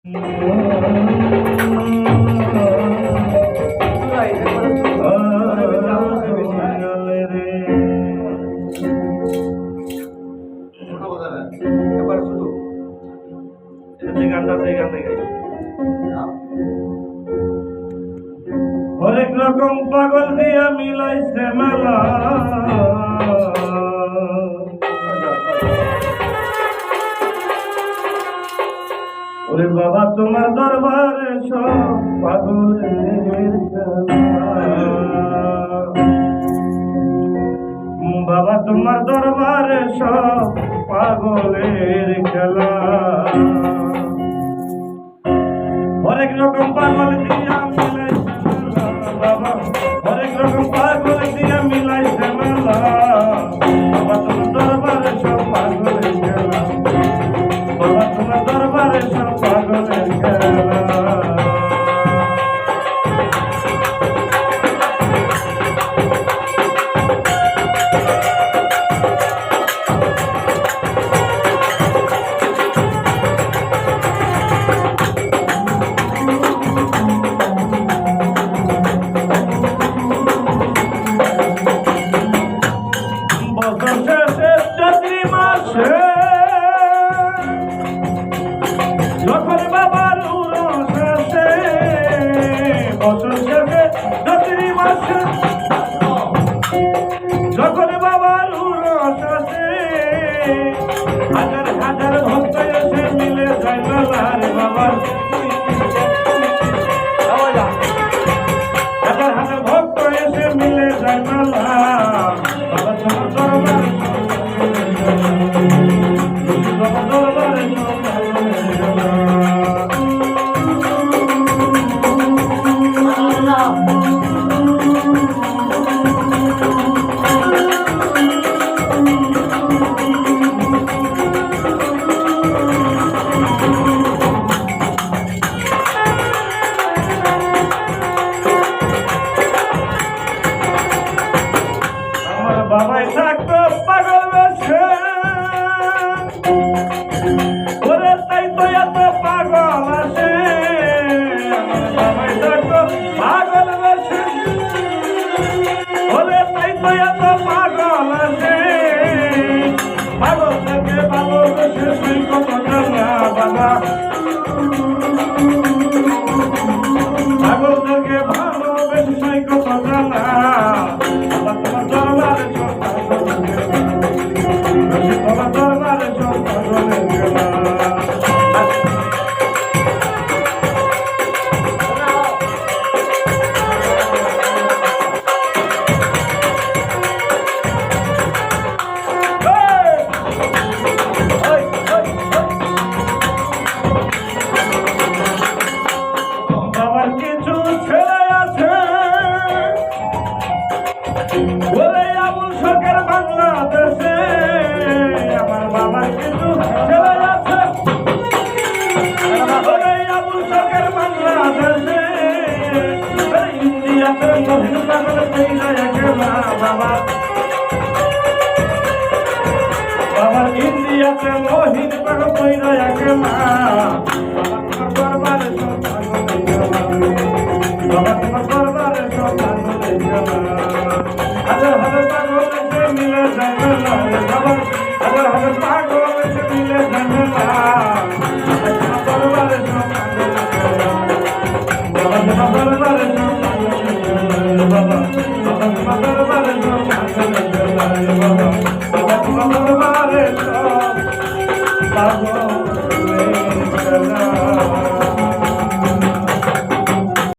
অনেক রকম পাগল দিয়া মিলাইছে মেলা, ওরে বাবা তোমার দরবারে সব পাগলের বাবা তোমার দরবারে সব পাগলের খেলা। অনেক রকম পাগল দিয়া মিলাইছে মেলা বাবা, অনেক রকম পাগল দিয়া মিলাইছে মেলা, বাবা তোমার দরবারে সব পাগলের খেলা, বাবা তোমার দরবারে সব পাগলের খেলা। যখন বাবার উরস আসে বছর শেষে চৈত্রি মাসে, যখন বাবার উরস আসে হাজার হাজার ভক্ত এসে মিলে যায় মেলা রে বাবার, হাজার হাজার ভক্ত এসে মিলে যায় মেলা, বাবা তোমার দরবারে বাবা দরবারে বাবাই থাকতো পাগল বেশে, ওরে তাই তো এত পাগল আসে, বাবাই থাকতো পাগল বেশে, ওরে তাই তো এত পাগল আসে, পাগল থেকে ভালোবেসে তুই কত জানা বাবা, পাগল থেকে ভালোবেসে তুই কত জানা, বাবা তোমার দরবারে বাবা দরবারে সব পাগলের খেলা। বাবার কিছু ছেলে আছে ওরে আবুল সরকার বাংলাদেশে, আমার বাবার কিছু ছেলে আছে ওরে আবুল সরকার বাংলাদেশে, ইন্ডিয়াতে মহিন পাগল কইরা খেলা বাবা, বাবার ইন্ডিয়াতে মহিন পাগল কইরা খেলা, বাবা তোমার দরবারে সব পাগলের খেলা, বাবা তোমার দরবারে সব পাগলের খেলা, হাজার হাজার পাগল এসে মিলে যায় মেলা রে বাবা, হাজার হাজার পাগল এসে মিলে যায় মেলা, তোমার দরবারে সব পাগলের খেলা, বাবা তোমার দরবারে সব পাগলের খেলা, বাবা বাবা তোমার দরবারে সব পাগলের খেলা, বাবা বাবা তোমার দরবারে সব পাগলের খেলা।